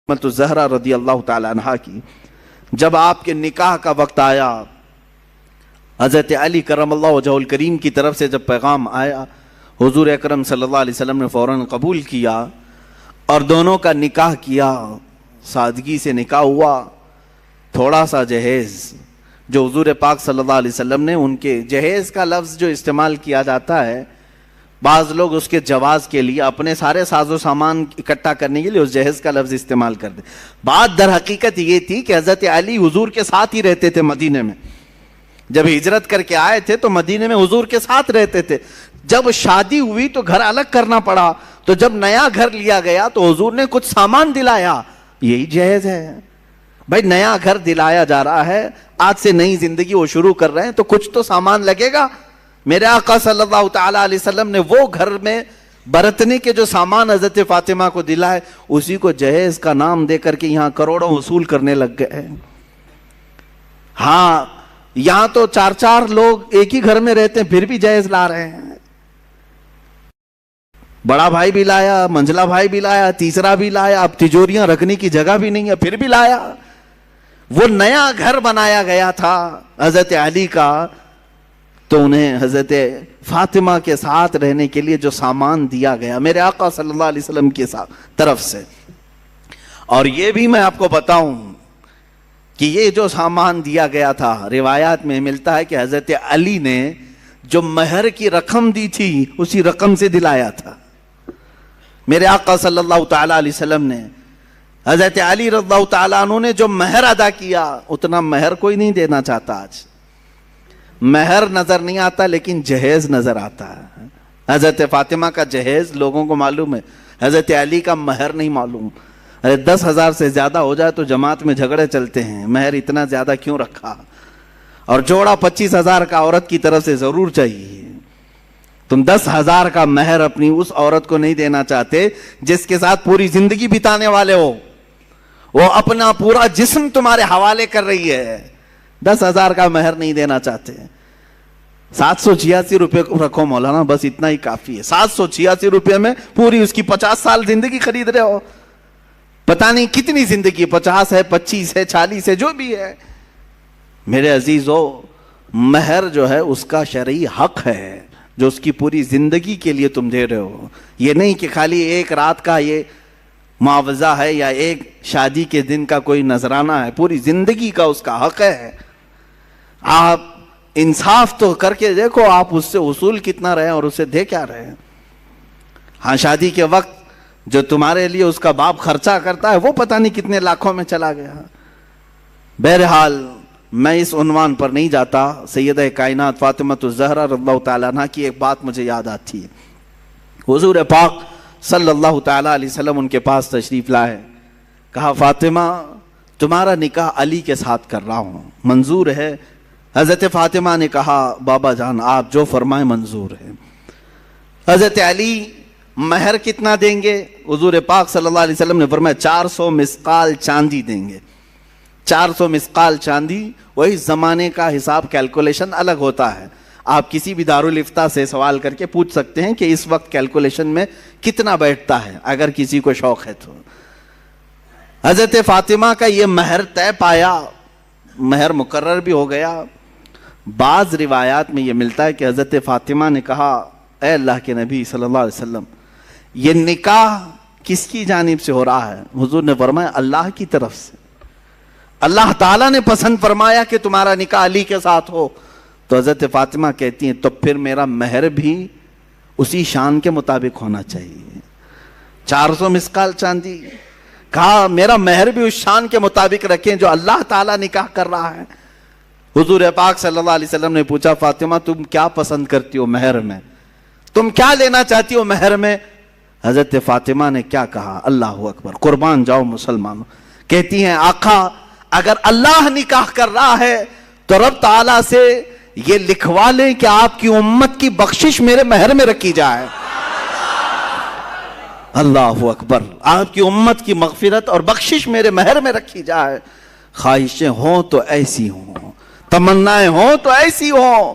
فاطمہ الزہرا رضی اللہ تعالی عنہا کی جب آپ کے نکاح کا وقت آیا، حضرت علی کرم اللہ وجہہ الکریم کی طرف سے جب پیغام آیا، حضور اکرم صلی اللہ علیہ وسلم نے فوراً قبول کیا اور دونوں کا نکاح کیا، سادگی سے نکاح ہوا۔ تھوڑا سا جہیز جو حضور پاک صلی اللہ علیہ وسلم نے ان کے جہیز کا لفظ جو استعمال کیا جاتا ہے، بعض لوگ اس کے جواز کے لیے اپنے سارے ساز و سامان اکٹھا کرنے کے لیے اس جہیز کا لفظ استعمال کرتے۔ بات در حقیقت یہ تھی کہ حضرت علی حضور کے ساتھ ہی رہتے تھے مدینے میں، جب ہجرت کر کے آئے تھے تو مدینے میں حضور کے ساتھ رہتے تھے۔ جب شادی ہوئی تو گھر الگ کرنا پڑا، تو جب نیا گھر لیا گیا تو حضور نے کچھ سامان دلایا، یہی جہیز ہے۔ بھائی نیا گھر دلایا جا رہا ہے، آج سے نئی زندگی وہ شروع کر رہے ہیں تو کچھ تو سامان لگے گا۔ میرے آقا صلی اللہ تعالی علیہ وسلم نے وہ گھر میں برتنے کے جو سامان حضرت فاطمہ کو دلائے، اسی کو جہیز کا نام دے کر کے یہاں کروڑوں وصول کرنے لگ گئے۔ ہاں یہاں تو چار چار لوگ ایک ہی گھر میں رہتے ہیں پھر بھی جہیز لا رہے ہیں۔ بڑا بھائی بھی لایا، منجلا بھائی بھی لایا، تیسرا بھی لایا، اب تجوریاں رکھنے کی جگہ بھی نہیں ہے پھر بھی لایا۔ وہ نیا گھر بنایا گیا تھا حضرت علی کا، تو انہیں حضرت فاطمہ کے ساتھ رہنے کے لیے جو سامان دیا گیا میرے آقا صلی اللہ علیہ وسلم کی طرف سے۔ اور یہ بھی میں آپ کو بتاؤں کہ یہ جو سامان دیا گیا تھا، روایات میں ملتا ہے کہ حضرت علی نے جو مہر کی رقم دی تھی اسی رقم سے دلایا تھا۔ میرے آقا صلی اللہ تعالی علیہ وسلم نے حضرت علی رضی اللہ تعالیٰ عنہ نے جو مہر ادا کیا، اتنا مہر کوئی نہیں دینا چاہتا آج۔ مہر نظر نہیں آتا لیکن جہیز نظر آتا ہے۔ حضرت فاطمہ کا جہیز لوگوں کو معلوم ہے، حضرت علی کا مہر نہیں معلوم۔ 10,000 سے زیادہ ہو جائے تو جماعت میں جھگڑے چلتے ہیں، مہر اتنا زیادہ کیوں رکھا؟ اور جوڑا 25,000 کا عورت کی طرف سے ضرور چاہیے۔ تم 10,000 کا مہر اپنی اس عورت کو نہیں دینا چاہتے جس کے ساتھ پوری زندگی بتانے والے ہو، وہ اپنا پورا جسم تمہارے حوالے کر رہی ہے، 10,000 کا مہر نہیں دینا چاہتے۔ 786 روپے کو رکھو مولانا، بس اتنا ہی کافی ہے۔ 786 روپے میں پوری اس کی 50 سال زندگی خرید رہے ہو، پتہ نہیں کتنی زندگی، 50 ہے، 25 ہے، 40 ہے، جو بھی ہے۔ میرے عزیزو، مہر جو ہے اس کا شرعی حق ہے جو اس کی پوری زندگی کے لیے تم دے رہے ہو۔ یہ نہیں کہ خالی ایک رات کا یہ معاوضہ ہے یا ایک شادی کے دن کا کوئی نذرانہ ہے، پوری زندگی کا اس کا حق ہے۔ آپ انصاف تو کر کے دیکھو، آپ اس سے اصول کتنا رہے اور اسے دے کیا رہے ہیں۔ ہاں شادی کے وقت جو تمہارے لیے اس کا باپ خرچہ کرتا ہے وہ پتہ نہیں کتنے لاکھوں میں چلا گیا۔ بہرحال میں اس عنوان پر نہیں جاتا۔ سیدہ کائنات فاطمہ الزہرا رضی اللہ تعالیٰ عنہ کی ایک بات مجھے یاد آتی ہے۔ حضور پاک صلی اللہ تعالیٰ علیہ وسلم ان کے پاس تشریف لائے، کہا فاطمہ تمہارا نکاح علی کے ساتھ کر رہا ہوں، منظور ہے؟ حضرت فاطمہ نے کہا بابا جان آپ جو فرمائیں منظور ہے۔ حضرت علی مہر کتنا دیں گے؟ حضور پاک صلی اللہ علیہ وسلم نے فرمایا 400 مسقال چاندی دیں گے۔ 400 مسقال چاندی، وہی زمانے کا حساب کیلکولیشن الگ ہوتا ہے، آپ کسی بھی دارالفتہ سے سوال کر کے پوچھ سکتے ہیں کہ اس وقت کیلکولیشن میں کتنا بیٹھتا ہے اگر کسی کو شوق ہے تو۔ حضرت فاطمہ کا یہ مہر طے پایا، مہر مقرر بھی ہو گیا۔ بعض روایات میں یہ ملتا ہے کہ حضرت فاطمہ نے کہا اے اللہ کے نبی صلی اللہ علیہ وسلم یہ نکاح کس کی جانب سے ہو رہا ہے؟ حضور نے فرمایا اللہ کی طرف سے، اللہ تعالیٰ نے پسند فرمایا کہ تمہارا نکاح علی کے ساتھ ہو۔ تو حضرت فاطمہ کہتی ہیں تو پھر میرا مہر بھی اسی شان کے مطابق ہونا چاہیے۔ 400 مسقال چاندی، کہا میرا مہر بھی اس شان کے مطابق رکھیں جو اللہ تعالیٰ نکاح کر رہا ہے۔ حضور پاک صلی اللہ علیہ وسلم نے پوچھا فاطمہ تم کیا پسند کرتی ہو مہر میں، تم کیا لینا چاہتی ہو مہر میں؟ حضرت فاطمہ نے کیا کہا؟ اللہ اکبر، قربان جاؤ مسلمانوں، کہتی ہیں آقا اگر اللہ نکاح کر رہا ہے تو رب تعالیٰ سے یہ لکھوا لیں کہ آپ کی امت کی بخشش میرے مہر میں رکھی جائے۔ اللہ اکبر، آپ کی امت کی مغفرت اور بخشش میرے مہر میں رکھی جائے۔ خواہشیں ہوں تو ایسی ہوں، تمنائیں ہوں تو ایسی ہوں۔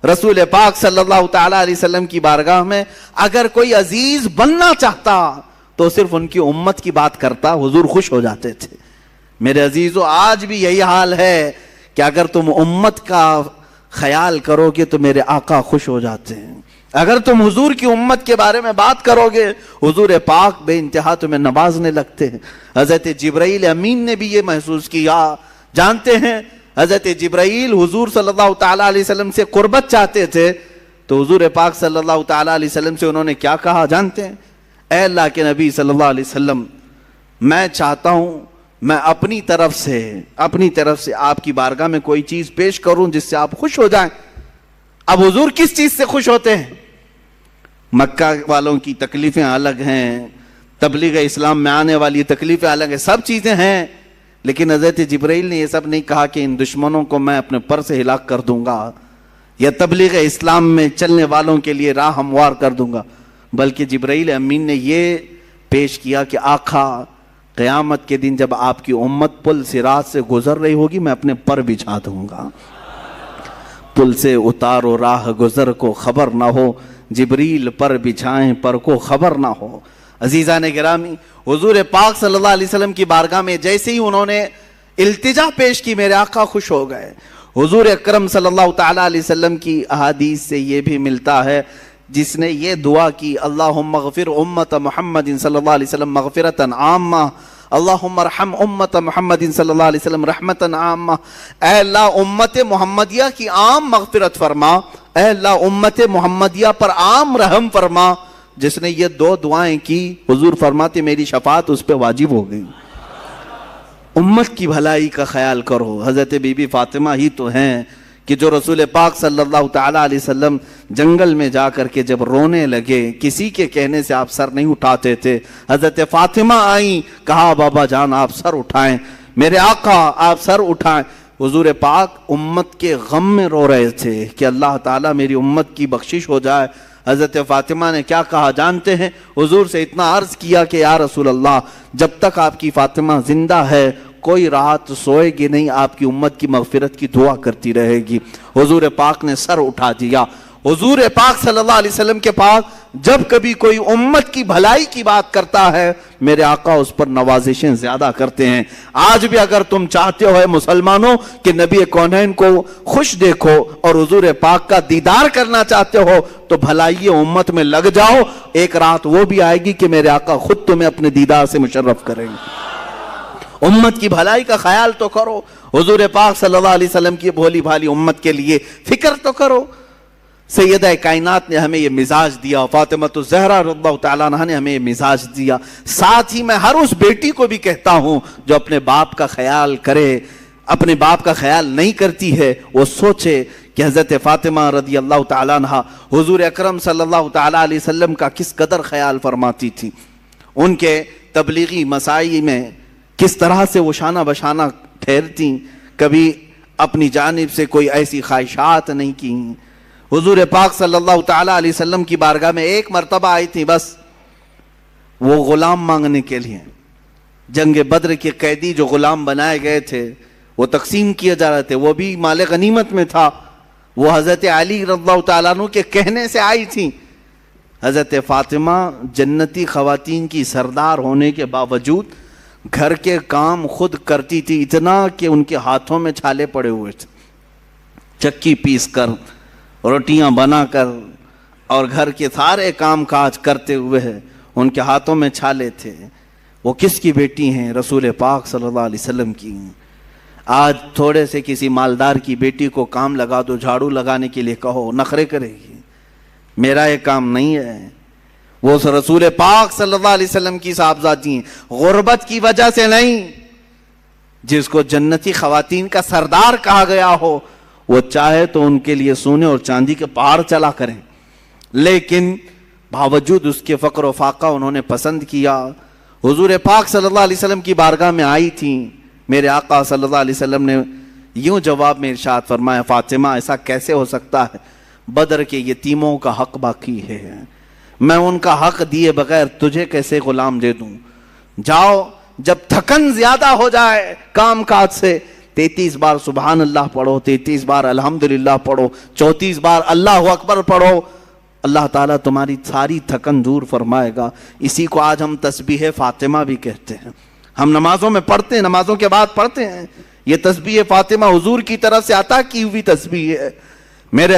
رسول پاک صلی اللہ تعالیٰ علیہ وسلم کی بارگاہ میں اگر کوئی عزیز بننا چاہتا تو صرف ان کی امت کی بات کرتا، حضور خوش ہو جاتے تھے۔ میرے عزیزو، آج بھی یہی حال ہے کہ اگر تم امت کا خیال کرو گے تو میرے آقا خوش ہو جاتے ہیں۔ اگر تم حضور کی امت کے بارے میں بات کرو گے، حضور پاک بے انتہا تمہیں نوازنے لگتے ہیں۔ حضرت جبرائیل امین نے بھی یہ محسوس کیا۔ جانتے ہیں حضرت جبرائیل حضور صلی اللہ تعالیٰ علیہ وسلم سے قربت چاہتے تھے، تو حضور پاک صلی اللہ تعالیٰ علیہ وسلم سے انہوں نے کیا کہا جانتے ہیں؟ اے اللہ کے نبی صلی اللہ علیہ وسلم، میں چاہتا ہوں میں اپنی طرف سے آپ کی بارگاہ میں کوئی چیز پیش کروں جس سے آپ خوش ہو جائیں۔ اب حضور کس چیز سے خوش ہوتے ہیں؟ مکہ والوں کی تکلیفیں الگ ہیں، تبلیغ اسلام میں آنے والی تکلیفیں الگ ہیں، سب چیزیں ہیں، لیکن حضرت جبرائیل نے یہ سب نہیں کہا کہ ان دشمنوں کو میں اپنے پر سے ہلاک کر دوں گا یا تبلیغ اسلام میں چلنے والوں کے لیے راہ ہموار کر دوں گا، بلکہ جبرائیل امین نے یہ پیش کیا کہ آقا، قیامت کے دن جب آپ کی امت پل صراط سے گزر رہی ہوگی، میں اپنے پر بچھا دوں گا۔ پل سے اتارو راہ گزر کو خبر نہ ہو، جبریل پر بچھائیں پر کو خبر نہ ہو۔ عزیزان گرامی، حضور پاک صلی اللہ علیہ وسلم کی بارگاہ میں جیسے ہی انہوں نے التجا پیش کی، میرے آقا خوش ہو گئے۔ حضور اکرم صلی اللہ تعالیٰ علیہ وسلم کی احادیث سے یہ بھی ملتا ہے، جس نے یہ دعا کی، اللہم اغفر امت محمد صلی اللہ علیہ وسلم مغفرتا عامہ، اللہم ارحم امت محمد صلی اللہ علیہ وسلم رحمتا عامہ۔ اے اللہ امت محمدیہ کی عام مغفرت فرما، اے اللہ امت محمدیہ پر عام رحم فرما۔ جس نے یہ دو دعائیں کی، حضور فرماتے میری شفاعت اس پہ واجب ہو گئی۔ امت کی بھلائی کا خیال کرو۔ حضرت بی بی فاطمہ ہی تو ہیں کہ جو رسول پاک صلی اللہ تعالیٰ علیہ وسلم جنگل میں جا کر کے جب رونے لگے، کسی کے کہنے سے آپ سر نہیں اٹھاتے تھے، حضرت فاطمہ آئیں، کہا بابا جان آپ سر اٹھائیں، میرے آقا آپ سر اٹھائیں۔ حضور پاک امت کے غم میں رو رہے تھے کہ اللہ تعالیٰ میری امت کی بخشش ہو جائے۔ حضرت فاطمہ نے کیا کہا جانتے ہیں؟ حضور سے اتنا عرض کیا کہ یا رسول اللہ، جب تک آپ کی فاطمہ زندہ ہے کوئی رات سوئے گی نہیں، آپ کی امت کی مغفرت کی دعا کرتی رہے گی۔ حضور پاک نے سر اٹھا دیا۔ حضور پاک صلی اللہ علیہ وسلم کے پاس جب کبھی کوئی امت کی بھلائی کی بات کرتا ہے، میرے آقا اس پر نوازشیں زیادہ کرتے ہیں۔ آج بھی اگر تم چاہتے ہو مسلمانوں کہ نبی کونین کو خوش دیکھو اور حضور پاک کا دیدار کرنا چاہتے ہو تو بھلائی امت میں لگ جاؤ، ایک رات وہ بھی آئے گی کہ میرے آقا خود تمہیں اپنے دیدار سے مشرف کریں گے۔ امت کی بھلائی کا خیال تو کرو، حضور پاک صلی اللہ علیہ وسلم کی بھولی بھالی امت کے لیے فکر تو کرو۔ سیدہ کائنات نے ہمیں یہ مزاج دیا، فاطمہ الزہرا رضی اللہ تعالیٰ عنہا نے ہمیں یہ مزاج دیا۔ ساتھ ہی میں ہر اس بیٹی کو بھی کہتا ہوں جو اپنے باپ کا خیال کرے، اپنے باپ کا خیال نہیں کرتی ہے، وہ سوچے کہ حضرت فاطمہ رضی اللہ تعالیٰ عنہا حضور اکرم صلی اللہ تعالیٰ علیہ وسلم کا کس قدر خیال فرماتی تھی، ان کے تبلیغی مساعی میں کس طرح سے وہ شانہ بشانہ ٹھہرتی، کبھی اپنی جانب سے کوئی ایسی خواہشات نہیں کی۔ حضور پاک صلی اللہ تعالیٰ علیہ وسلم کی بارگاہ میں ایک مرتبہ آئی تھی، بس وہ غلام مانگنے کے لیے۔ جنگ بدر کے قیدی جو غلام بنائے گئے تھے وہ تقسیم کیے جا رہے تھے، وہ بھی مال غنیمت میں تھا۔ وہ حضرت علی رضی اللہ تعالیٰ عنہ کے کہنے سے آئی تھی۔ حضرت فاطمہ جنتی خواتین کی سردار ہونے کے باوجود گھر کے کام خود کرتی تھی، اتنا کہ ان کے ہاتھوں میں چھالے پڑے ہوئے تھے۔ چکی پیس کر، روٹیاں بنا کر اور گھر کے سارے کام کاج کرتے ہوئے ان کے ہاتھوں میں چھالے تھے۔ وہ کس کی بیٹی ہیں؟ رسول پاک صلی اللہ علیہ وسلم کی۔ آج تھوڑے سے کسی مالدار کی بیٹی کو کام لگا دو، جھاڑو لگانے کے لیے کہو، نخرے کرے گی، میرا یہ کام نہیں ہے۔ وہ رسول پاک صلی اللہ علیہ وسلم کی صاحبزادی ہیں، غربت کی وجہ سے نہیں۔ جس کو جنتی خواتین کا سردار کہا گیا ہو، وہ چاہے تو ان کے لیے سونے اور چاندی کے پہاڑ چلا کریں، لیکن باوجود اس کے فقر و فاقہ انہوں نے پسند کیا۔ حضور پاک صلی اللہ علیہ وسلم کی بارگاہ میں آئی تھیں، میرے آقا صلی اللہ علیہ وسلم نے یوں جواب میں ارشاد فرمایا، فاطمہ ایسا کیسے ہو سکتا ہے؟ بدر کے یتیموں کا حق باقی ہے، میں ان کا حق دیے بغیر تجھے کیسے غلام دے دوں؟ جاؤ، جب تھکن زیادہ ہو جائے کام کاج سے، 33 بار سبحان اللہ پڑھو، 33 بار الحمدللہ پڑھو، 34 بار اللہ اکبر پڑھو، اللہ تعالیٰ تمہاری ساری تھکن دور فرمائے گا. اسی کو آج ہم تسبیح فاطمہ بھی کہتے ہیں. ہم نمازوں میں پڑھتے ہیں, نمازوں کے بعد پڑھتے ہیں. یہ تسبیح فاطمہ حضور کی طرف سے عطا کی ہوئی تسبیح ہے. میرے